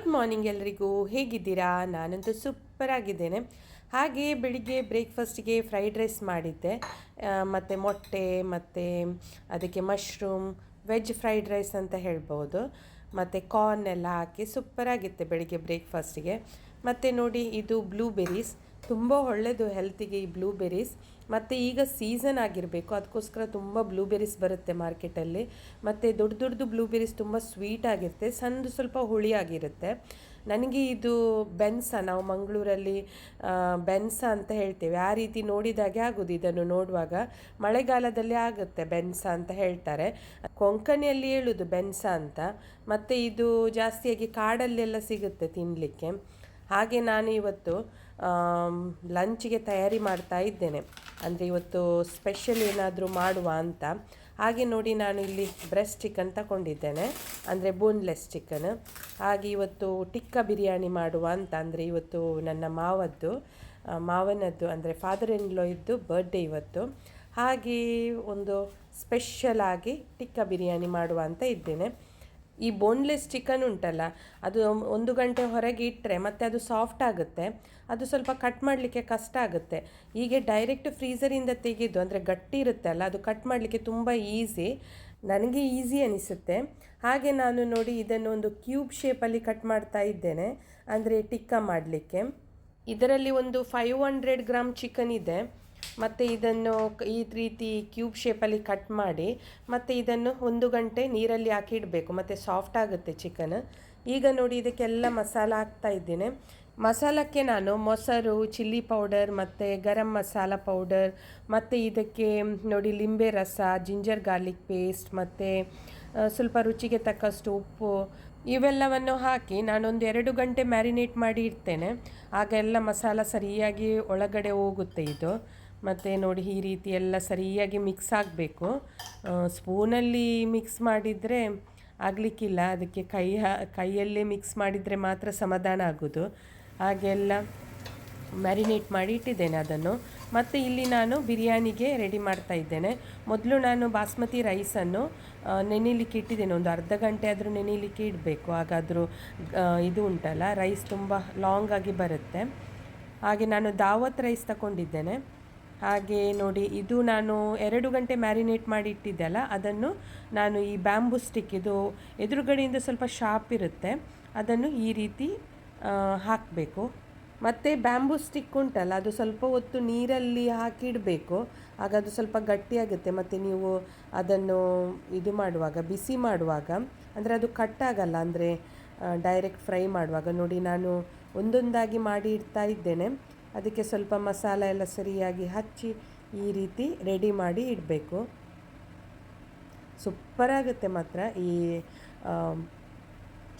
Good morning ಎಲ್ರಿಗೂ, ಹೇಗಿದ್ದೀರಾ? ನಾನಂತೂ ಸೂಪರ್ ಆಗಿದ್ದೇನೆ. ಹಾಗೆ ಬೆಳಿಗ್ಗೆ ಬ್ರೇಕ್ಫಾಸ್ಟಿಗೆ ಫ್ರೈಡ್ ರೈಸ್ ಮಾಡಿದ್ದೆ, ಮತ್ತು ಮೊಟ್ಟೆ ಮತ್ತು ಅದಕ್ಕೆ ಮಶ್ರೂಮ್ ವೆಜ್ ಫ್ರೈಡ್ ರೈಸ್ ಅಂತ ಹೇಳ್ಬೋದು, ಮತ್ತು ಕಾರ್ನ್ ಎಲ್ಲ ಹಾಕಿ ಸೂಪರಾಗಿತ್ತೆ ಬೆಳಿಗ್ಗೆ ಬ್ರೇಕ್ಫಾಸ್ಟಿಗೆ. ಮತ್ತು ನೋಡಿ, ಇದು ಬ್ಲೂಬೆರೀಸ್, ತುಂಬ ಒಳ್ಳೆಯದು ಹೆಲ್ತಿಗೆ ಈ ಬ್ಲೂಬೆರೀಸ್. ಮತ್ತು ಈಗ ಸೀಸನ್ ಆಗಿರಬೇಕು, ಅದಕ್ಕೋಸ್ಕರ ತುಂಬ ಬ್ಲೂಬೆರೀಸ್ ಬರುತ್ತೆ ಮಾರ್ಕೆಟಲ್ಲಿ. ಮತ್ತು ದೊಡ್ಡ ದೊಡ್ಡದು ಬ್ಲೂಬೆರೀಸ್ ತುಂಬ ಸ್ವೀಟ್ ಆಗಿರುತ್ತೆ, ಸಣ್ಣದು ಸ್ವಲ್ಪ ಹುಳಿಯಾಗಿರುತ್ತೆ. ನನಗೆ ಇದು ಬೆನ್ಸ, ನಾವು ಮಂಗಳೂರಲ್ಲಿ ಬೆನ್ಸ ಅಂತ ಹೇಳ್ತೇವೆ, ಆ ರೀತಿ ನೋಡಿದಾಗೆ ಆಗೋದು. ಇದನ್ನು ನೋಡುವಾಗ ಮಳೆಗಾಲದಲ್ಲಿ ಆಗುತ್ತೆ ಬೆನ್ಸ ಅಂತ ಹೇಳ್ತಾರೆ, ಕೊಂಕಣಿಯಲ್ಲಿ ಹೇಳೋದು ಬೆನ್ಸ ಅಂತ. ಮತ್ತು ಇದು ಜಾಸ್ತಿಯಾಗಿ ಕಾಡಲ್ಲೆಲ್ಲ ಸಿಗುತ್ತೆ ತಿನ್ನಲಿಕ್ಕೆ. ಹಾಗೆ ನಾನು ಇವತ್ತು ಲಂಚಿಗೆ ತಯಾರಿ ಮಾಡ್ತಾ ಇದ್ದೇನೆ, ಅಂದರೆ ಇವತ್ತು ಸ್ಪೆಷಲ್ ಏನಾದರೂ ಮಾಡುವ ಅಂತ. ಹಾಗೆ ನೋಡಿ, ನಾನು ಇಲ್ಲಿ ಬ್ರೆಸ್ಟ್ ಚಿಕನ್ ತಗೊಂಡಿದ್ದೇನೆ, ಅಂದರೆ ಬೋನ್ಲೆಸ್ ಚಿಕನ್. ಹಾಗೆ ಇವತ್ತು ಟಿಕ್ಕ ಬಿರಿಯಾನಿ ಮಾಡುವ ಅಂತ, ಅಂದರೆ ಇವತ್ತು ನನ್ನ ಮಾವನದ್ದು ಅಂದರೆ ಫಾದರ್ ಇನ್ ಲಾ ಇದ್ದು ಬರ್ಡೇ ಇವತ್ತು. ಹಾಗೆ ಒಂದು ಸ್ಪೆಷಲ್ ಆಗಿ ಟಿಕ್ಕ ಬಿರಿಯಾನಿ ಮಾಡುವ ಅಂತ ಇದ್ದೇನೆ. ಈ ಬೋನ್ಲೆಸ್ ಚಿಕನ್ ಉಂಟಲ್ಲ, ಅದು 1 ಗಂಟೆ ಹೊರಗೆ ಇಟ್ಟರೆ ಮತ್ತೆ ಅದು ಸಾಫ್ಟ್ ಆಗುತ್ತೆ, ಅದು ಸ್ವಲ್ಪ ಕಟ್ ಮಾಡಲಿಕ್ಕೆ ಕಷ್ಟ ಆಗುತ್ತೆ. ಹೀಗೆ ಡೈರೆಕ್ಟ್ ಫ್ರೀಝರಿಂದ ತೆಗೆದು, ಅಂದರೆ ಗಟ್ಟಿ ಇರುತ್ತೆ ಅಲ್ಲ, ಅದು ಕಟ್ ಮಾಡಲಿಕ್ಕೆ ತುಂಬ ಈಸಿ, ನನಗೆ ಈಸಿ ಅನಿಸುತ್ತೆ. ಹಾಗೆ ನಾನು ನೋಡಿ ಇದನ್ನು ಒಂದು ಕ್ಯೂಬ್ ಶೇಪಲ್ಲಿ ಕಟ್ ಮಾಡ್ತಾ ಇದ್ದೇನೆ, ಅಂದರೆ ಟಿಕ್ಕ ಮಾಡಲಿಕ್ಕೆ. ಇದರಲ್ಲಿ ಒಂದು 500 ಗ್ರಾಮ್ ಚಿಕನ್ ಇದೆ. ಮತ್ತು ಇದನ್ನು ಈ ರೀತಿ ಕ್ಯೂಬ್ ಶೇಪಲ್ಲಿ ಕಟ್ ಮಾಡಿ, ಮತ್ತು ಇದನ್ನು 1 ಗಂಟೆ ನೀರಲ್ಲಿ ಹಾಕಿ ಇಡಬೇಕು, ಮತ್ತು ಸಾಫ್ಟ್ ಆಗುತ್ತೆ ಚಿಕನ್. ಈಗ ನೋಡಿ, ಇದಕ್ಕೆಲ್ಲ ಮಸಾಲ ಹಾಕ್ತಾ ಇದ್ದೇನೆ. ಮಸಾಲಕ್ಕೆ ನಾನು ಮೊಸರು, ಚಿಲ್ಲಿ ಪೌಡರ್ ಮತ್ತು ಗರಂ ಮಸಾಲ ಪೌಡರ್, ಮತ್ತು ಇದಕ್ಕೆ ನೋಡಿ ಲಿಂಬೆ ರಸ, ಜಿಂಜರ್ ಗಾರ್ಲಿಕ್ ಪೇಸ್ಟ್, ಮತ್ತು ಸ್ವಲ್ಪ ರುಚಿಗೆ ತಕ್ಕಷ್ಟು ಉಪ್ಪು, ಇವೆಲ್ಲವನ್ನು ಹಾಕಿ ನಾನೊಂದು 2 ಗಂಟೆ ಮ್ಯಾರಿನೇಟ್ ಮಾಡಿ ಇಡ್ತೇನೆ. ಆಗ ಎಲ್ಲ ಮಸಾಲ ಸರಿಯಾಗಿ ಒಳಗಡೆ ಹೋಗುತ್ತೆ ಇದು. ಮತ್ತು ನೋಡಿ, ಈ ರೀತಿ ಎಲ್ಲ ಸರಿಯಾಗಿ ಮಿಕ್ಸ್ ಆಗಬೇಕು. ಸ್ಪೂನಲ್ಲಿ ಮಿಕ್ಸ್ ಮಾಡಿದರೆ ಆಗಲಿಕ್ಕಿಲ್ಲ, ಅದಕ್ಕೆ ಕೈಯಲ್ಲೇ ಮಿಕ್ಸ್ ಮಾಡಿದರೆ ಮಾತ್ರ ಸಮಾಧಾನ ಆಗೋದು. ಹಾಗೆಲ್ಲ ಮ್ಯಾರಿನೇಟ್ ಮಾಡಿ ಇಟ್ಟಿದ್ದೇನೆ ಅದನ್ನು. ಮತ್ತು ಇಲ್ಲಿ ನಾನು ಬಿರಿಯಾನಿಗೆ ರೆಡಿ ಮಾಡ್ತಾ ಇದ್ದೇನೆ. ಮೊದಲು ನಾನು ಬಾಸ್ಮತಿ ರೈಸನ್ನು ನೆನೆಯಲಿಕ್ಕೆ ಇಟ್ಟಿದ್ದೇನೆ, ಒಂದು ಅರ್ಧ ಗಂಟೆ ಆದರೂ ನೆನೆಯಲಿಕ್ಕೆ ಇಡಬೇಕು, ಹಾಗಾದರೂ ಇದು ಉಂಟಲ್ಲ ರೈಸ್ ತುಂಬ ಲಾಂಗ್ ಆಗಿ ಬರುತ್ತೆ. ಹಾಗೆ ನಾನು ದಾವತ್ ರೈಸ್ ತಗೊಂಡಿದ್ದೇನೆ. ಹಾಗೆ ನೋಡಿ, ಇದು ನಾನು 2 ಗಂಟೆ ಮ್ಯಾರಿನೇಟ್ ಮಾಡಿ ಇಟ್ಟಿದ್ದೆ ಅಲ್ಲ, ಅದನ್ನು ನಾನು ಈ ಬ್ಯಾಂಬೂ ಸ್ಟಿಕ್, ಇದು ಎದುರುಗಡೆಯಿಂದ ಸ್ವಲ್ಪ ಶಾರ್ಪ್ ಇರುತ್ತೆ, ಅದನ್ನು ಈ ರೀತಿ ಹಾಕಬೇಕು. ಮತ್ತು ಬ್ಯಾಂಬೂ ಸ್ಟಿಕ್ ಉಂಟಲ್ಲ, ಅದು ಸ್ವಲ್ಪ ಹೊತ್ತು ನೀರಲ್ಲಿ ಹಾಕಿಡಬೇಕು, ಆಗ ಅದು ಸ್ವಲ್ಪ ಗಟ್ಟಿಯಾಗುತ್ತೆ. ಮತ್ತು ನೀವು ಅದನ್ನು ಇದು ಮಾಡುವಾಗ, ಬಿಸಿ ಮಾಡುವಾಗ, ಅಂದರೆ ಅದು ಕಟ್ಟಾಗಲ್ಲ, ಅಂದರೆ ಡೈರೆಕ್ಟ್ ಫ್ರೈ ಮಾಡುವಾಗ. ನೋಡಿ, ನಾನು ಒಂದೊಂದಾಗಿ ಮಾಡಿ ಇಡ್ತಾ ಇದ್ದೇನೆ. ಅದಕ್ಕೆ ಸ್ವಲ್ಪ ಮಸಾಲ ಎಲ್ಲ ಸರಿಯಾಗಿ ಹಚ್ಚಿ ಈ ರೀತಿ ರೆಡಿ ಮಾಡಿ ಇಡಬೇಕು. ಸೂಪರಾಗುತ್ತೆ ಮಾತ್ರ ಈ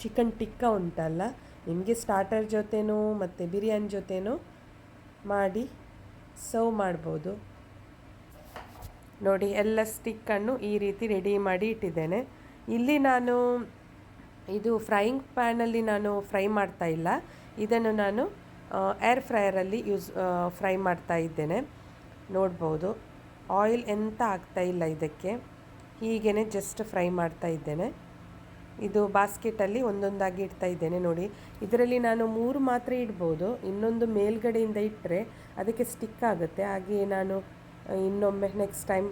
ಚಿಕನ್ ಟಿಕ್ಕ ಉಂಟಲ್ಲ, ನಿಮಗೆ ಸ್ಟಾರ್ಟರ್ ಜೊತೆನೂ ಮತ್ತು ಬಿರಿಯಾನಿ ಜೊತೆನೂ ಮಾಡಿ ಸರ್ವ್ ಮಾಡ್ಬೋದು. ನೋಡಿ, ಎಲ್ಲ ಸ್ಟಿಕ್ಕನ್ನು ಈ ರೀತಿ ರೆಡಿ ಮಾಡಿ ಇಟ್ಟಿದ್ದೇನೆ. ಇಲ್ಲಿ ನಾನು ಇದು ಫ್ರೈಯಿಂಗ್ ಪ್ಯಾನಲ್ಲಿ ನಾನು ಫ್ರೈ ಮಾಡ್ತಾ ಇಲ್ಲ, ಇದನ್ನು ನಾನು ಏರ್ ಫ್ರೈಯರಲ್ಲಿ ಫ್ರೈ ಮಾಡ್ತಾ ಇದ್ದೇನೆ. ನೋಡ್ಬೋದು, ಆಯಿಲ್ ಎಂತ ಆಗ್ತಾ ಇಲ್ಲ ಇದಕ್ಕೆ, ಹೀಗೇ ಜಸ್ಟ್ ಫ್ರೈ ಮಾಡ್ತಾ ಇದ್ದೇನೆ. ಇದು ಬಾಸ್ಕೆಟಲ್ಲಿ ಒಂದೊಂದಾಗಿ ಇಡ್ತಾ ಇದ್ದೇನೆ. ನೋಡಿ, ಇದರಲ್ಲಿ ನಾನು 3 ಮಾತ್ರ ಇಡ್ಬೋದು, ಇನ್ನೊಂದು ಮೇಲ್ಗಡೆಯಿಂದ ಇಟ್ಟರೆ ಅದಕ್ಕೆ ಸ್ಟಿಕ್ ಆಗುತ್ತೆ. ಹಾಗೆ ನಾನು ಇನ್ನೊಮ್ಮೆ ನೆಕ್ಸ್ಟ್ ಟೈಮ್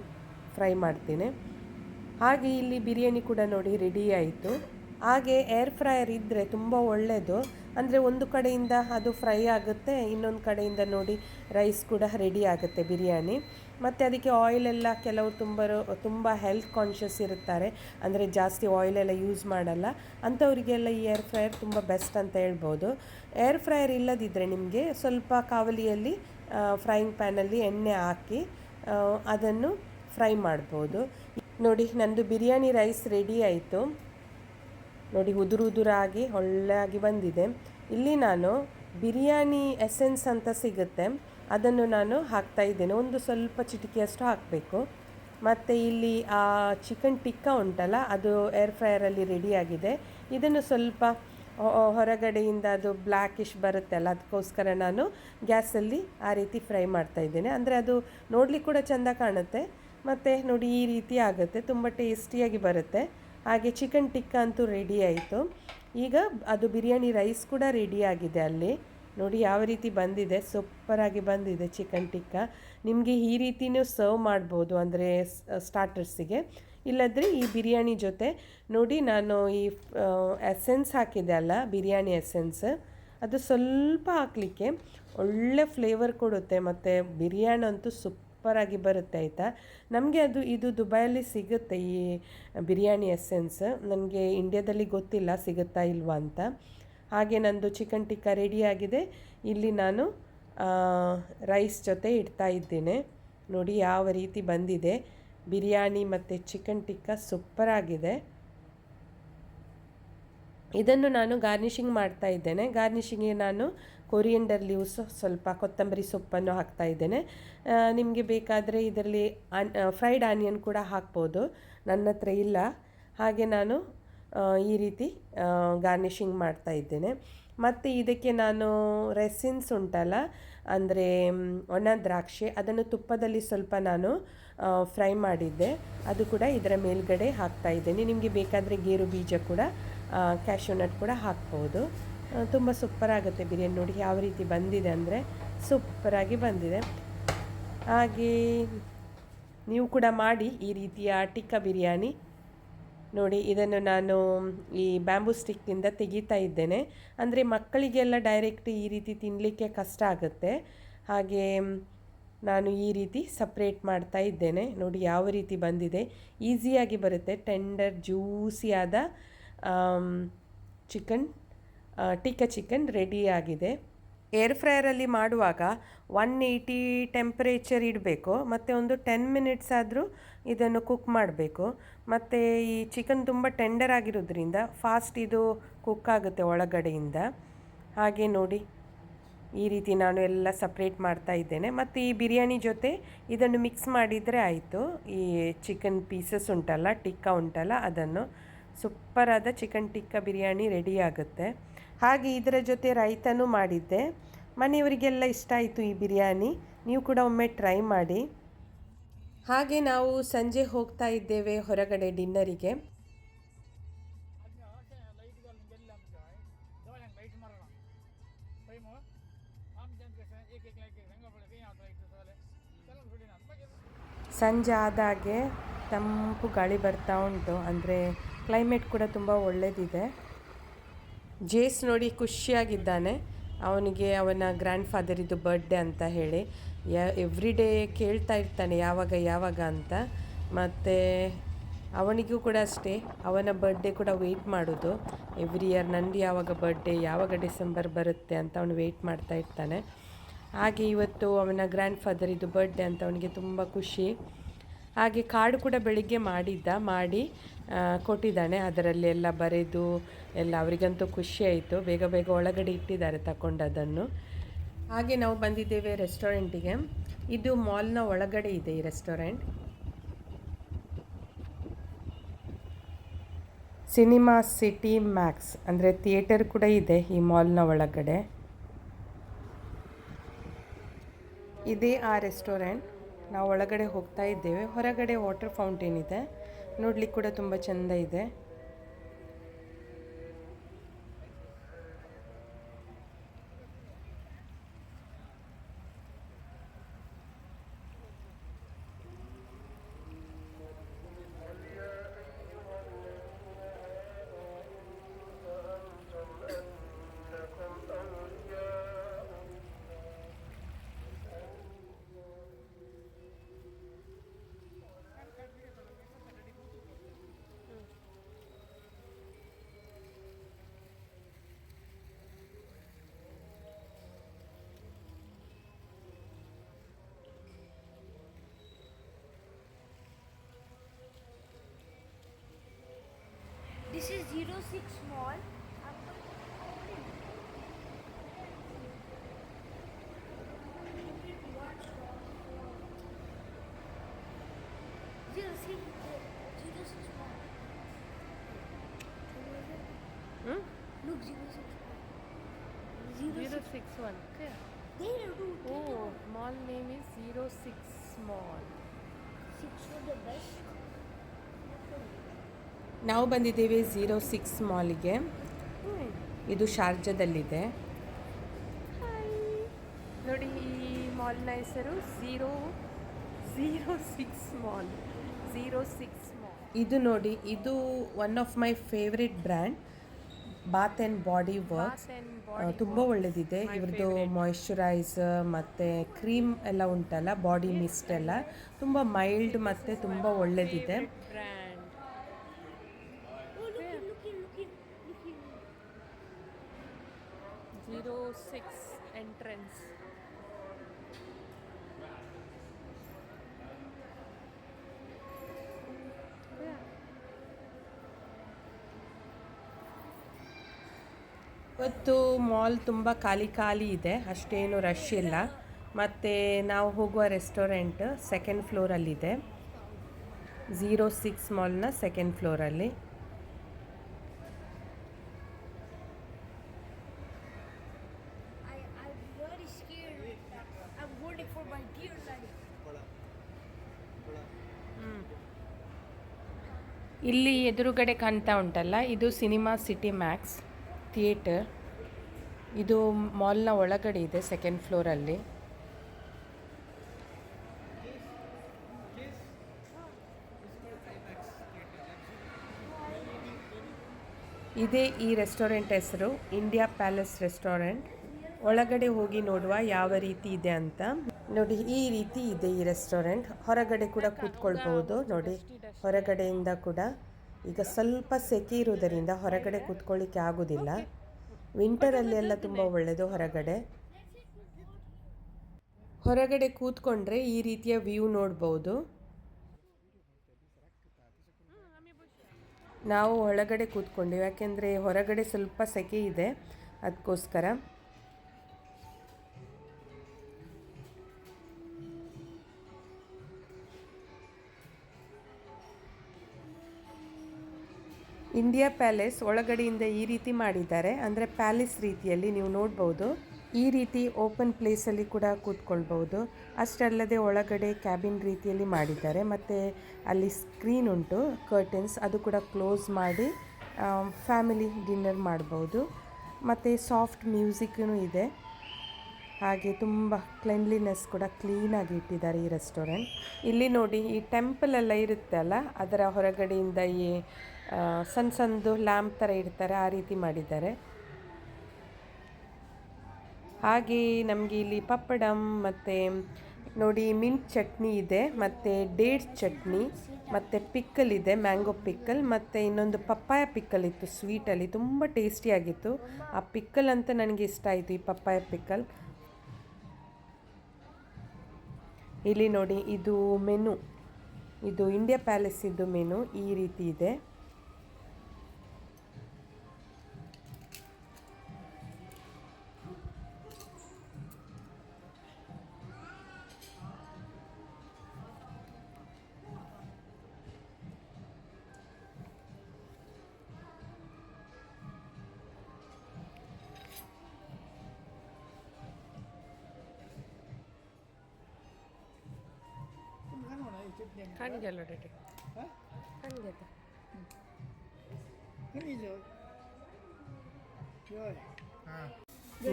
ಫ್ರೈ ಮಾಡ್ತೀನಿ. ಹಾಗೆ ಇಲ್ಲಿ ಬಿರಿಯಾನಿ ಕೂಡ ನೋಡಿ ರೆಡಿ ಆಯಿತು. ಹಾಗೆ ಏರ್ ಫ್ರೈಯರ್ ಇದ್ದರೆ ತುಂಬ ಒಳ್ಳೆಯದು, ಅಂದರೆ ಒಂದು ಕಡೆಯಿಂದ ಅದು ಫ್ರೈ ಆಗುತ್ತೆ, ಇನ್ನೊಂದು ಕಡೆಯಿಂದ ನೋಡಿ ರೈಸ್ ಕೂಡ ರೆಡಿ ಆಗುತ್ತೆ ಬಿರಿಯಾನಿ. ಮತ್ತು ಅದಕ್ಕೆ ಆಯಿಲೆಲ್ಲ ಕೆಲವರು ತುಂಬ ಹೆಲ್ತ್ ಕಾನ್ಷಿಯಸ್ ಇರುತ್ತಾರೆ, ಅಂದರೆ ಜಾಸ್ತಿ ಆಯಿಲೆಲ್ಲ ಯೂಸ್ ಮಾಡಲ್ಲ, ಅಂಥವರಿಗೆಲ್ಲ ಈ ಏರ್ ಫ್ರೈಯರ್ ತುಂಬ ಬೆಸ್ಟ್ ಅಂತ ಹೇಳ್ಬೋದು. ಏರ್ ಫ್ರೈಯರ್ ಇಲ್ಲದಿದ್ದರೆ ನಿಮಗೆ ಸ್ವಲ್ಪ ಕಾವಲಿಯಲ್ಲಿ ಫ್ರೈಯಿಂಗ್ ಪ್ಯಾನಲ್ಲಿ ಎಣ್ಣೆ ಹಾಕಿ ಅದನ್ನು ಫ್ರೈ ಮಾಡ್ಬೋದು. ನೋಡಿ, ನಂದು ಬಿರಿಯಾನಿ ರೈಸ್ ರೆಡಿ ಆಯಿತು. ನೋಡಿ, ಉದುರಾಗಿ ಒಳ್ಳೆಯಾಗಿ ಬಂದಿದೆ. ಇಲ್ಲಿ ನಾನು ಬಿರಿಯಾನಿ ಎಸೆನ್ಸ್ ಅಂತ ಸಿಗುತ್ತೆ, ಅದನ್ನು ನಾನು ಹಾಕ್ತಾ ಇದ್ದೇನೆ, ಒಂದು ಸ್ವಲ್ಪ ಚಿಟಿಕೆಯಷ್ಟು ಹಾಕಬೇಕು. ಮತ್ತು ಇಲ್ಲಿ ಆ ಚಿಕನ್ ಟಿಕ್ಕ ಉಂಟಲ್ಲ, ಅದು ಏರ್ ಫ್ರೈಯರಲ್ಲಿ ರೆಡಿಯಾಗಿದೆ. ಇದನ್ನು ಸ್ವಲ್ಪ ಹೊರಗಡೆಯಿಂದ ಅದು ಬ್ಲ್ಯಾಕಿಶ್ ಬರುತ್ತೆ ಅಲ್ಲ, ಅದಕ್ಕೋಸ್ಕರ ನಾನು ಗ್ಯಾಸಲ್ಲಿ ಆ ರೀತಿ ಫ್ರೈ ಮಾಡ್ತಾ ಇದ್ದೇನೆ, ಅಂದರೆ ಅದು ನೋಡಲಿಕ್ಕೆ ಕೂಡ ಚೆಂದ ಕಾಣುತ್ತೆ. ಮತ್ತು ನೋಡಿ, ಈ ರೀತಿ ಆಗುತ್ತೆ, ತುಂಬ ಟೇಸ್ಟಿಯಾಗಿ ಬರುತ್ತೆ. ಹಾಗೆ ಚಿಕನ್ ಟಿಕ್ಕ ಅಂತೂ ರೆಡಿ ಆಯಿತು. ಈಗ ಅದು ಬಿರಿಯಾನಿ ರೈಸ್ ಕೂಡ ರೆಡಿಯಾಗಿದೆ ಅಲ್ಲಿ. ನೋಡಿ ಯಾವ ರೀತಿ ಬಂದಿದೆ, ಸೂಪರಾಗಿ ಬಂದಿದೆ ಚಿಕನ್ ಟಿಕ್ಕಾ. ನಿಮಗೆ ಈ ರೀತಿಯೂ ಸರ್ವ್ ಮಾಡ್ಬೋದು, ಅಂದರೆ ಸ್ಟಾರ್ಟರ್ಸಿಗೆ. ಇಲ್ಲದ್ರೆ ಈ ಬಿರಿಯಾನಿ ಜೊತೆ ನೋಡಿ ನಾನು ಈ ಎಸೆನ್ಸ್ ಹಾಕಿದೆ ಅಲ್ಲ, ಬಿರಿಯಾನಿ ಎಸೆನ್ಸ್, ಅದು ಸ್ವಲ್ಪ ಹಾಕಲಿಕ್ಕೆ ಒಳ್ಳೆ ಫ್ಲೇವರ್ ಕೊಡುತ್ತೆ, ಮತ್ತು ಬಿರಿಯಾನಿ ಅಂತೂ ಸೂಪರಾಗಿ ಬರುತ್ತೆ ಆಯಿತಾ. ನಮಗೆ ಇದು ದುಬೈಯಲ್ಲಿ ಸಿಗುತ್ತೆ ಈ ಬಿರಿಯಾನಿ ಎಸೆನ್ಸ್. ನನಗೆ ಇಂಡಿಯಾದಲ್ಲಿ ಗೊತ್ತಿಲ್ಲ ಸಿಗುತ್ತಾ ಇಲ್ವಾ ಅಂತ. ಹಾಗೆ ನಂದು ಚಿಕನ್ ಟಿಕ್ಕಾ ರೆಡಿಯಾಗಿದೆ. ಇಲ್ಲಿ ನಾನು ರೈಸ್ ಜೊತೆ ಇಡ್ತಾ ಇದ್ದೇನೆ. ನೋಡಿ ಯಾವ ರೀತಿ ಬಂದಿದೆ ಬಿರಿಯಾನಿ ಮತ್ತು ಚಿಕನ್ ಟಿಕ್ಕಾ, ಸೂಪರಾಗಿದೆ. ಇದನ್ನು ನಾನು ಗಾರ್ನಿಷಿಂಗ್ ಮಾಡ್ತಾ ಇದ್ದೇನೆ. ಗಾರ್ನಿಷಿಂಗಿಗೆ ನಾನು ಕೊರಿಯಂಡರ್ ಲೀವ್ಸ್, ಸ್ವಲ್ಪ ಕೊತ್ತಂಬರಿ ಸೊಪ್ಪನ್ನು ಹಾಕ್ತಾ ಇದ್ದೇನೆ. ನಿಮಗೆ ಬೇಕಾದರೆ ಇದರಲ್ಲಿ ಫ್ರೈಡ್ ಆನಿಯನ್ ಕೂಡ ಹಾಕ್ಬೋದು, ನನ್ನ ಹತ್ರ ಇಲ್ಲ. ಹಾಗೆ ನಾನು ಈ ರೀತಿ ಗಾರ್ನಿಷಿಂಗ್ ಮಾಡ್ತಾ ಇದ್ದೇನೆ. ಮತ್ತು ಇದಕ್ಕೆ ನಾನು ರೆಸಿನ್ಸ್ ಉಂಟಲ್ಲ, ಅಂದರೆ ಒಣ ದ್ರಾಕ್ಷಿ, ಅದನ್ನು ತುಪ್ಪದಲ್ಲಿ ಸ್ವಲ್ಪ ನಾನು ಫ್ರೈ ಮಾಡಿದ್ದೆ, ಅದು ಕೂಡ ಇದರ ಮೇಲ್ಗಡೆ ಹಾಕ್ತಾ ಇದ್ದೇನೆ. ನಿಮಗೆ ಬೇಕಾದರೆ ಗೇರು ಬೀಜ ಕೂಡ, ಕ್ಯಾಶ್ಯೂ ನಟ್ ಕೂಡ ಹಾಕ್ಬೋದು. ತುಂಬ ಸೂಪರಾಗುತ್ತೆ ಬಿರಿಯಾನಿ. ನೋಡಿ ಯಾವ ರೀತಿ ಬಂದಿದೆ ಅಂದರೆ ಸೂಪರಾಗಿ ಬಂದಿದೆ. ಹಾಗೆ ನೀವು ಕೂಡ ಮಾಡಿ ಈ ರೀತಿಯ ಟಿಕ್ಕಾ ಬಿರಿಯಾನಿ. ನೋಡಿ ಇದನ್ನು ನಾನು ಈ ಬ್ಯಾಂಬೂ ಸ್ಟಿಕ್ಕಿಂದ ತೆಗಿತಾ ಇದ್ದೇನೆ, ಅಂದರೆ ಮಕ್ಕಳಿಗೆಲ್ಲ ಡೈರೆಕ್ಟ್ ಈ ರೀತಿ ತಿನ್ನಲಿಕ್ಕೆ ಕಷ್ಟ ಆಗುತ್ತೆ. ಹಾಗೆ ನಾನು ಈ ರೀತಿ ಸಪ್ರೇಟ್ ಮಾಡ್ತಾ ಇದ್ದೇನೆ. ನೋಡಿ ಯಾವ ರೀತಿ ಬಂದಿದೆ, ಈಸಿಯಾಗಿ ಬರುತ್ತೆ. ಟೆಂಡರ್ ಜ್ಯೂಸಿಯಾದ ಟಿಕ್ಕಾ ಚಿಕನ್ ರೆಡಿಯಾಗಿದೆ. ಏರ್ ಫ್ರೈಯರಲ್ಲಿ ಮಾಡುವಾಗ 180 ಟೆಂಪ್ರೇಚರ್ ಇಡಬೇಕು, ಮತ್ತು ಒಂದು 10 ಮಿನಿಟ್ಸ್ ಆದರೂ ಇದನ್ನು ಕುಕ್ ಮಾಡಬೇಕು. ಮತ್ತು ಈ ಚಿಕನ್ ತುಂಬ ಟೆಂಡರ್ ಆಗಿರೋದ್ರಿಂದ ಫಾಸ್ಟ್ ಇದು ಕುಕ್ ಆಗುತ್ತೆ ಒಳಗಡೆಯಿಂದ. ಹಾಗೆ ನೋಡಿ ಈ ರೀತಿ ನಾನು ಎಲ್ಲ ಸಪ್ರೇಟ್ ಮಾಡ್ತಾ ಇದ್ದೇನೆ. ಮತ್ತು ಈ ಬಿರಿಯಾನಿ ಜೊತೆ ಇದನ್ನು ಮಿಕ್ಸ್ ಮಾಡಿದರೆ ಆಯಿತು. ಈ ಚಿಕನ್ ಪೀಸಸ್ ಉಂಟಲ್ಲ, ಟಿಕ್ಕಾ ಉಂಟಲ್ಲ, ಅದನ್ನು ಸೂಪರಾದ ಚಿಕನ್ ಟಿಕ್ಕಾ ಬಿರಿಯಾನಿ ರೆಡಿ ಆಗುತ್ತೆ. ಹಾಗೆ ಇದರ ಜೊತೆ ರೈತನೂ ಮಾಡಿದ್ದೆ. ಮನೆಯವರಿಗೆಲ್ಲ ಇಷ್ಟ ಆಯಿತು ಈ ಬಿರಿಯಾನಿ. ನೀವು ಕೂಡ ಒಮ್ಮೆ ಟ್ರೈ ಮಾಡಿ. ಹಾಗೆ ನಾವು ಸಂಜೆ ಹೋಗ್ತಾ ಇದ್ದೇವೆ ಹೊರಗಡೆ ಡಿನ್ನರಿಗೆ. ಸಂಜೆ ಆದಾಗೆ ತಂಪು ಗಾಳಿ ಬರ್ತಾ ಉಂಟು, ಅಂದರೆ ಕ್ಲೈಮೇಟ್ ಕೂಡ ತುಂಬ ಒಳ್ಳೆಯದಿದೆ. ಜೇಸ್ ನೋಡಿ ಖುಷಿಯಾಗಿದ್ದಾನೆ. ಅವನಿಗೆ ಅವನ ಗ್ರ್ಯಾಂಡ್ ಫಾದರಿದ್ದು ಬರ್ಡೇ ಅಂತ ಹೇಳಿ ಎವ್ರಿ ಡೇ ಕೇಳ್ತಾ ಇರ್ತಾನೆ ಯಾವಾಗ ಅಂತ. ಮತ್ತು ಅವನಿಗೂ ಕೂಡ ಅಷ್ಟೇ, ಅವನ ಬರ್ಡೇ ಕೂಡ ವೆಯ್ಟ್ ಮಾಡೋದು ಎವ್ರಿ ಇಯರ್. ನಂದು ಯಾವಾಗ ಬರ್ಡೇ, ಯಾವಾಗ ಡಿಸೆಂಬರ್ ಬರುತ್ತೆ ಅಂತ ಅವನು ವೆಯ್ಟ್ ಮಾಡ್ತಾ ಇರ್ತಾನೆ. ಹಾಗೆ ಇವತ್ತು ಅವನ ಗ್ರ್ಯಾಂಡ್ ಫಾದರಿದ್ದು ಬರ್ಡೇ ಅಂತ ಅವನಿಗೆ ತುಂಬ ಖುಷಿ. ಹಾಗೆ ಕಾರ್ಡು ಕೂಡ ಬೆಳಿಗ್ಗೆ ಮಾಡಿ ಕೊಟ್ಟಿದ್ದಾನೆ. ಅದರಲ್ಲಿ ಎಲ್ಲ ಬರೆದು ಎಲ್ಲ ಅವರಿಗಂತೂ ಖುಷಿ ಆಯಿತು. ಬೇಗ ಒಳಗಡೆ ಇಟ್ಟಿದ್ದಾರೆ ತಗೊಂಡದನ್ನು. ಹಾಗೆ ನಾವು ಬಂದಿದ್ದೇವೆ ರೆಸ್ಟೋರೆಂಟಿಗೆ. ಇದು ಮಾಲ್ನ ಒಳಗಡೆ ಇದೆ ಈ ರೆಸ್ಟೋರೆಂಟ್. ಸಿನಿಮಾ ಸಿಟಿ ಮ್ಯಾಕ್ಸ್, ಅಂದರೆ ಥಿಯೇಟರ್ ಕೂಡ ಇದೆ ಈ ಮಾಲ್ನ ಒಳಗಡೆ. ಇದೇ ಆ ರೆಸ್ಟೋರೆಂಟ್. ನಾವು ಒಳಗಡೆ ಹೋಗ್ತಾ ಇದ್ದೇವೆ. ಹೊರಗಡೆ ವಾಟರ್ ಫೌಂಟೇನ್ ಇದೆ, ನೋಡ್ಲಿಕ್ಕೆ ಕೂಡ ತುಂಬ ಚೆಂದ ಇದೆ. This is 06 Mall. Look, 061. Okay. Oh, mall name is 06 Mall. 6 for the best. ನಾವು ಬಂದಿದ್ದೇವೆ 06 ಮಾಲಿಗೆ. ಇದು ಶಾರ್ಜಾದಲ್ಲಿದೆ. ನೋಡಿ, ಈ ಮಾಲ್ನ ಹೆಸರು 006 ಮಾಲ್. 06 ಮಾಲ್. ಇದು ನೋಡಿ, ಇದು one of my favourite brand, Bath and Body Works. ತುಂಬ ಒಳ್ಳೆದಿದೆ. ಇವ್ರದ್ದು ಮಾಯಿಶ್ಚರೈಸರ್ ಮತ್ತು ಕ್ರೀಮ್ ಎಲ್ಲ ಉಂಟಲ್ಲ, ಬಾಡಿ ಮಿಸ್ಟ್ ಎಲ್ಲ ತುಂಬ ಮೈಲ್ಡ್ ಮತ್ತು ತುಂಬ ಒಳ್ಳೆದಿದೆ. Oh, look, 06 entrance. ಇವತ್ತು ಮಾಲ್ ತುಂಬ ಖಾಲಿ ಇದೆ, ಅಷ್ಟೇನು ರಶ್ ಇಲ್ಲ. ಮತ್ತು ನಾವು ಹೋಗುವ ರೆಸ್ಟೋರೆಂಟ್ ಸೆಕೆಂಡ್ ಫ್ಲೋರಲ್ಲಿದೆ, 06 ಮಾಲ್ನ ಸೆಕೆಂಡ್ ಫ್ಲೋರಲ್ಲಿ. I'm very scared. I'm running for my dear life. ಇಲ್ಲಿ ಎದುರುಗಡೆ ಕಾಣ್ತಾ ಉಂಟಲ್ಲ, ಇದು ಸಿನಿಮಾ ಸಿಟಿ ಮ್ಯಾಕ್ಸ್ ಥಿಯೇಟರ್. ಇದು ಮಾಲ್ನ ಒಳಗಡೆ ಇದೆ, ಸೆಕೆಂಡ್ ಫ್ಲೋರಲ್ಲಿ. ಇದೇ ಈ ರೆಸ್ಟೋರೆಂಟ್ ಹೆಸರು, ಇಂಡಿಯಾ ಪ್ಯಾಲೇಸ್ ರೆಸ್ಟೋರೆಂಟ್. ಒಳಗಡೆ ಹೋಗಿ ನೋಡುವ ಯಾವ ರೀತಿ ಇದೆ ಅಂತ. ನೋಡಿ, ಈ ರೀತಿ ಇದೆ ಈ ರೆಸ್ಟೋರೆಂಟ್. ಹೊರಗಡೆ ಕೂಡ ಕೂತ್ಕೊಳ್ಬಹುದು. ನೋಡಿ, ಹೊರಗಡೆಯಿಂದ ಕೂಡ ಈಗ ಸ್ವಲ್ಪ ಸೆಕೆ ಇರುವುದರಿಂದ ಹೊರಗಡೆ ಕೂತ್ಕೊಳ್ಳಿಕ್ಕೆ ಆಗೋದಿಲ್ಲ. ವಿಂಟರಲ್ಲಿ ಎಲ್ಲ ತುಂಬ ಒಳ್ಳೆಯದು. ಹೊರಗಡೆ ಕೂತ್ಕೊಂಡ್ರೆ ಈ ರೀತಿಯ ವ್ಯೂ ನೋಡ್ಬೋದು. ನಾವು ಒಳಗಡೆ ಕೂತ್ಕೊಂಡ್ವಿ, ಯಾಕೆಂದರೆ ಹೊರಗಡೆ ಸ್ವಲ್ಪ ಸೆಕೆ ಇದೆ, ಅದಕ್ಕೋಸ್ಕರ. ಇಂಡಿಯಾ ಪ್ಯಾಲೇಸ್ ಒಳಗಡೆಯಿಂದ ಈ ರೀತಿ ಮಾಡಿದ್ದಾರೆ, ಅಂದರೆ ಪ್ಯಾಲೇಸ್ ರೀತಿಯಲ್ಲಿ ನೀವು ನೋಡ್ಬೋದು. ಈ ರೀತಿ ಓಪನ್ ಪ್ಲೇಸಲ್ಲಿ ಕೂಡ ಕೂತ್ಕೊಳ್ಬೋದು. ಅಷ್ಟಲ್ಲದೆ ಒಳಗಡೆ ಕ್ಯಾಬಿನ್ ರೀತಿಯಲ್ಲಿ ಮಾಡಿದ್ದಾರೆ. ಮತ್ತು ಅಲ್ಲಿ ಸ್ಕ್ರೀನ್ ಉಂಟು, ಕರ್ಟನ್ಸ್, ಅದು ಕೂಡ ಕ್ಲೋಸ್ ಮಾಡಿ ಫ್ಯಾಮಿಲಿ ಡಿನ್ನರ್ ಮಾಡ್ಬೋದು. ಮತ್ತು ಸಾಫ್ಟ್ ಮ್ಯೂಸಿಕ್ಕೂ ಇದೆ. ಹಾಗೆ ತುಂಬ ಕ್ಲೆನ್ಲಿನೆಸ್ ಕೂಡ ಕ್ಲೀನಾಗಿ ಇಟ್ಟಿದ್ದಾರೆ ಈ ರೆಸ್ಟೋರೆಂಟ್. ಇಲ್ಲಿ ನೋಡಿ, ಈ ಟೆಂಪಲ್ ಎಲ್ಲ ಇರುತ್ತೆ ಅಲ್ಲ, ಅದರ ಹೊರಗಡೆಯಿಂದ ಈ ಸಣ್ಣದು ಲ್ಯಾಂಪ್ ಥರ ಇಡ್ತಾರೆ, ಆ ರೀತಿ ಮಾಡಿದ್ದಾರೆ. ಹಾಗೆ ನಮಗೆ ಇಲ್ಲಿ ಪಪ್ಪಡಮ್ ಮತ್ತು ನೋಡಿ ಮಿಂಟ್ ಚಟ್ನಿ ಇದೆ, ಮತ್ತು ಡೇಟ್ಸ್ ಚಟ್ನಿ, ಮತ್ತು ಪಿಕ್ಕಲ್ ಇದೆ, ಮ್ಯಾಂಗೋ ಪಿಕ್ಕಲ್, ಮತ್ತು ಇನ್ನೊಂದು ಪಪ್ಪಾಯ ಪಿಕ್ಕಲ್ ಇತ್ತು ಸ್ವೀಟಲ್ಲಿ, ತುಂಬ ಟೇಸ್ಟಿಯಾಗಿತ್ತು. ಆ ಪಿಕ್ಕಲ್ ಅಂತ ನನಗೆ ಇಷ್ಟ ಆಯಿತು, ಈ ಪಪ್ಪಾಯ ಪಿಕ್ಕಲ್. ಇಲ್ಲಿ ನೋಡಿ, ಇದು ಮೆನು, ಇದು ಇಂಡಿಯಾ ಪ್ಯಾಲೇಸ್ ಇದ್ದು ಮೆನು ಈ ರೀತಿ ಇದೆ.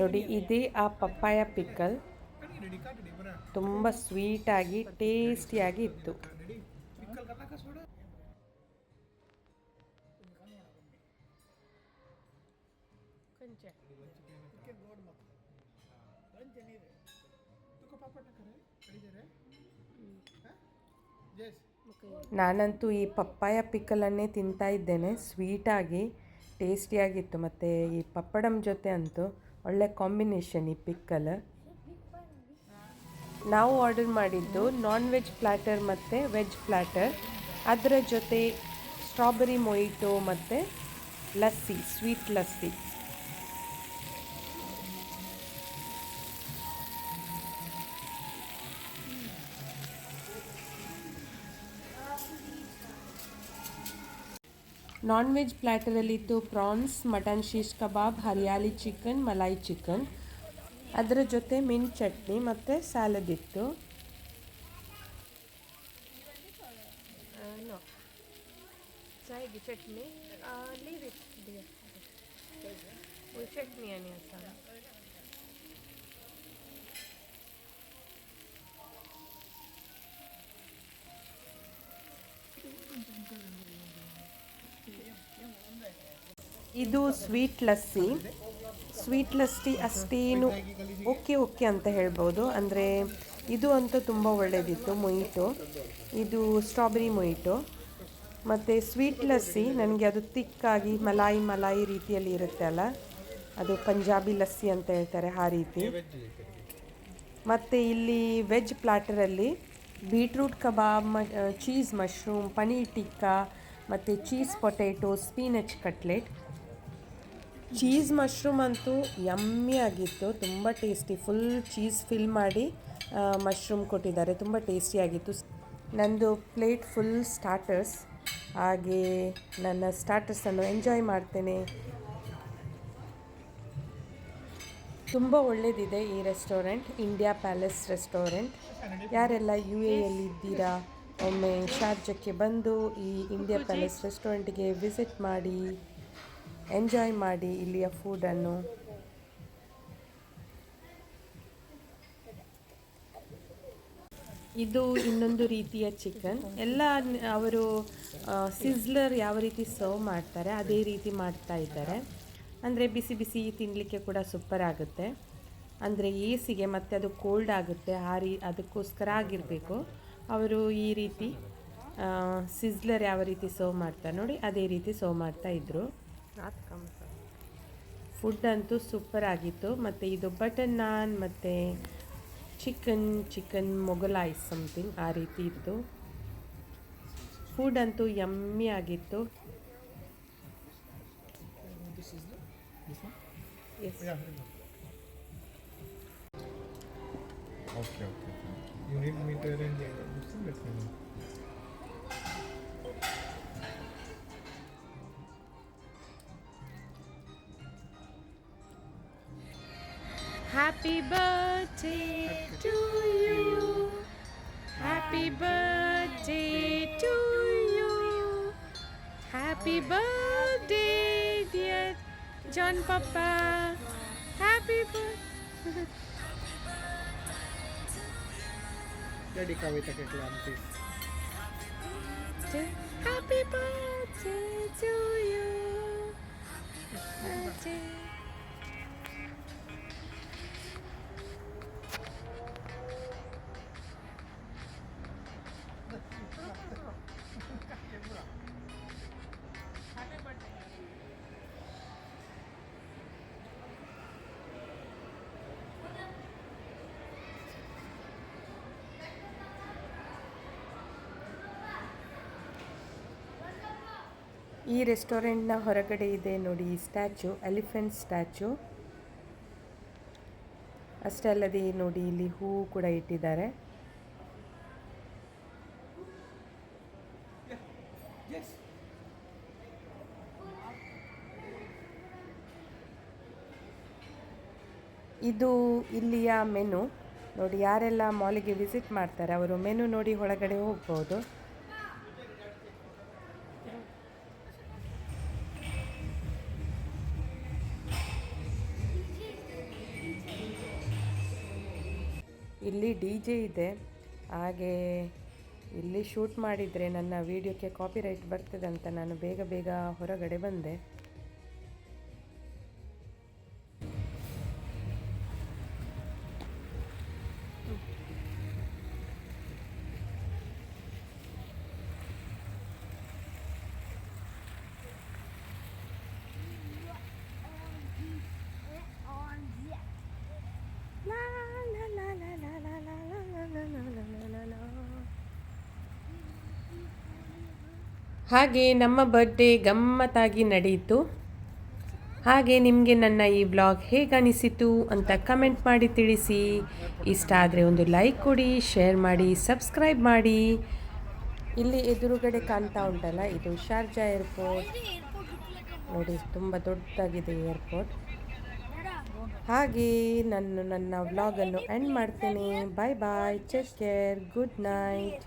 ನೋಡಿ, ಇದೇ ಆ ಪಪ್ಪಾಯ ಪಿಕ್ಕಲ್, ತುಂಬ ಸ್ವೀಟಾಗಿ ಟೇಸ್ಟಿಯಾಗಿ ಇತ್ತು. ನಾನಂತೂ ಈ ಪಪ್ಪಾಯ ಪಿಕ್ಕಲನ್ನೇ ತಿಂತಾ ಇದ್ದೇನೆ, ಸ್ವೀಟಾಗಿ ಟೇಸ್ಟಿಯಾಗಿತ್ತು. ಮತ್ತು ಈ ಪಪ್ಪಡಮ್ ಜೊತೆ ಅಂತೂ ಒಳ್ಳೆ ಕಾಂಬಿನೇಷನ್ ಈ ಪಿಕ್ಕಲ್. ನಾವು ಆರ್ಡರ್ ಮಾಡಿದ್ದು ನಾನ್ ವೆಜ್ ಪ್ಲ್ಯಾಟರ್ ಮತ್ತು ವೆಜ್ ಪ್ಲ್ಯಾಟರ್, ಅದರ ಜೊತೆ ಸ್ಟ್ರಾಬೆರಿ ಮೊಯಿಟೋ ಮತ್ತು lassi, sweet lassi. Non veg ಪ್ಲ್ಯಾಟರಲ್ಲಿತ್ತು prawns, mutton shish kebab, hariyali chicken, malai chicken, ಅದರ ಜೊತೆ ಮಿಂಟ್ ಚಟ್ನಿ ಮತ್ತು ಸ್ಯಾಲಡ್ ಇತ್ತು. ಚಟ್ನಿ चटनी आणि असा ಇದು ಸ್ವೀಟ್ ಲಸ್ಸಿ ಅಷ್ಟೇನು ಓಕೆ ಓಕೆ ಅಂತ ಹೇಳ್ಬೋದು. ಅಂದರೆ ಇದು ಅಂತೂ ತುಂಬ ಒಳ್ಳೆಯದಿತ್ತು ಮೊಯಿಟೋ. ಇದು ಸ್ಟ್ರಾಬೆರಿ ಮೊಯಿಟೋ. ಮತ್ತು ಸ್ವೀಟ್ ಲಸ್ಸಿ ನನಗೆ ಅದು ತಿಕ್ಕಾಗಿ ಮಲಾಯಿ ರೀತಿಯಲ್ಲಿ ಇರುತ್ತೆ ಅಲ್ಲ, ಅದು ಪಂಜಾಬಿ ಲಸ್ಸಿ ಅಂತ ಹೇಳ್ತಾರೆ ಆ ರೀತಿ. ಮತ್ತು ಇಲ್ಲಿ ವೆಜ್ ಪ್ಲಾಟರಲ್ಲಿ beetroot kebab, cheese mushroom, paneer tikka ಮತ್ತು cheese potato, spinach cutlet. Cheese mushroom ಅಂತೂ ಯಮ್ಮಿ ಆಗಿತ್ತು, ತುಂಬ ಟೇಸ್ಟಿ. ಫುಲ್ ಚೀಸ್ ಫಿಲ್ ಮಾಡಿ ಮಶ್ರೂಮ್ ಕೊಟ್ಟಿದ್ದಾರೆ, ತುಂಬ ಟೇಸ್ಟಿಯಾಗಿತ್ತು. ನಂದು ಪ್ಲೇಟ್ ಫುಲ್ ಸ್ಟಾರ್ಟರ್ಸ್. ಹಾಗೆ ನನ್ನ ಸ್ಟಾರ್ಟರ್ಸನ್ನು ಎಂಜಾಯ್ ಮಾಡ್ತೇನೆ. ತುಂಬ ಒಳ್ಳೆಯದಿದೆ ಈ ರೆಸ್ಟೋರೆಂಟ್, ಇಂಡಿಯಾ ಪ್ಯಾಲೇಸ್ ರೆಸ್ಟೋರೆಂಟ್. ಯಾರೆಲ್ಲ UAEಯಲ್ಲಿ ಇದ್ದೀರಾ, ಒಮ್ಮೆ ಶಾರ್ಜಕ್ಕೆ ಬಂದು ಈ ಇಂಡಿಯಾ ಪ್ಯಾಲೇಸ್ ರೆಸ್ಟೋರೆಂಟ್ಗೆ ವಿಸಿಟ್ ಮಾಡಿ, ಎಂಜಾಯ್ ಮಾಡಿ ಇಲ್ಲಿಯ ಫುಡನ್ನು. ಇದು ಇನ್ನೊಂದು ರೀತಿಯ ಚಿಕನ್. ಎಲ್ಲ ಅವರು ಸಿಸ್ಲರ್ ಯಾವ ರೀತಿ ಸರ್ವ್ ಮಾಡ್ತಾರೆ ಅದೇ ರೀತಿ ಮಾಡ್ತಾ ಇದ್ದಾರೆ. ಅಂದರೆ ಬಿಸಿ ಬಿಸಿ ತಿನ್ನಲಿಕ್ಕೆ ಕೂಡ ಸೂಪರ್ ಆಗುತ್ತೆ. ಅಂದರೆ ಎಸಿಗೆ ಮತ್ತು ಅದು ಕೋಲ್ಡ್ ಆಗುತ್ತೆ, ಅದಕ್ಕೋಸ್ಕರ ಆಗಿರಬೇಕು ಅವರು ಈ ರೀತಿ ಸಿಸ್ಲರ್ ಯಾವ ರೀತಿ ಸರ್ವ್ ಮಾಡ್ತಾರೆ ನೋಡಿ ಅದೇ ರೀತಿ ಸರ್ವ್ ಮಾಡ್ತಾಯಿದ್ರು. ಫುಡ್ ಅಂತೂ ಸೂಪರ್ ಆಗಿತ್ತು. ಮತ್ತು ಇದು ಬಟರ್ ನಾನ್ ಮತ್ತು ಚಿಕನ್ ಮೊಗಲಾಯ್ ಸಮಥಿಂಗ್ ಆ ರೀತಿ ಇತ್ತು. ಫುಡ್ ಅಂತೂ ಯಮ್ಮಿ ಆಗಿತ್ತು. Okay. You need me to arrange this thing? Let me know. Happy birthday to you. Happy birthday to you. Happy birthday dear John Papa. Happy birthday. Jadi kawita ke Atlantis. Happy birthday to you. Birthday. ಈ ರೆಸ್ಟೋರೆಂಟ್ನ ಹೊರಗಡೆ ಇದೆ ನೋಡಿ statue, elephant statue. ಅಷ್ಟೇ ಅಲ್ಲದೆ ನೋಡಿ ಇಲ್ಲಿ ಹೂವು ಕೂಡ ಇಟ್ಟಿದ್ದಾರೆ. ಇದು ಇಲ್ಲಿಯ ಮೆನು ನೋಡಿ. ಯಾರೆಲ್ಲ ಮಾಲಿಗೆ ವಿಸಿಟ್ ಮಾಡ್ತಾರೆ ಅವರು ಮೆನು ನೋಡಿ ಒಳಗಡೆ ಹೋಗ್ಬೋದು. ಇಲ್ಲಿ DJ ಇದೆ. ಹಾಗೆ ಇಲ್ಲಿ ಶೂಟ್ ಮಾಡಿದರೆ ನನ್ನ ವಿಡಿಯೋಕ್ಕೆ ಕಾಪಿರೈಟ್ ಬರ್ತದೆ ಅಂತ ನಾನು ಬೇಗ ಹೊರಗಡೆ ಬಂದೆ. ಹಾಗೆ ನಮ್ಮ ಬರ್ಡೇ ಗಮ್ಮತ್ತಾಗಿ ನಡೆಯಿತು. ಹಾಗೆ ನಿಮಗೆ ನನ್ನ ಈ ವ್ಲಾಗ್ ಹೇಗನಿಸಿತು ಅಂತ ಕಮೆಂಟ್ ಮಾಡಿ ತಿಳಿಸಿ. ಇಷ್ಟ ಆದರೆ ಒಂದು ಲೈಕ್ ಕೊಡಿ, ಶೇರ್ ಮಾಡಿ, ಸಬ್ಸ್ಕ್ರೈಬ್ ಮಾಡಿ. ಇಲ್ಲಿ ಎದುರುಗಡೆ ಕಾಣ್ತಾ ಉಂಟಲ್ಲ, ಇದು ಶಾರ್ಜಾ ಏರ್ಪೋರ್ಟ್ ನೋಡಿ, ತುಂಬ ದೊಡ್ಡದಾಗಿದೆ ಏರ್ಪೋರ್ಟ್. ಹಾಗೆ ನನ್ನ ವ್ಲಾಗನ್ನು ಎಂಡ್ ಮಾಡ್ತೇನೆ. Bye take care, good night.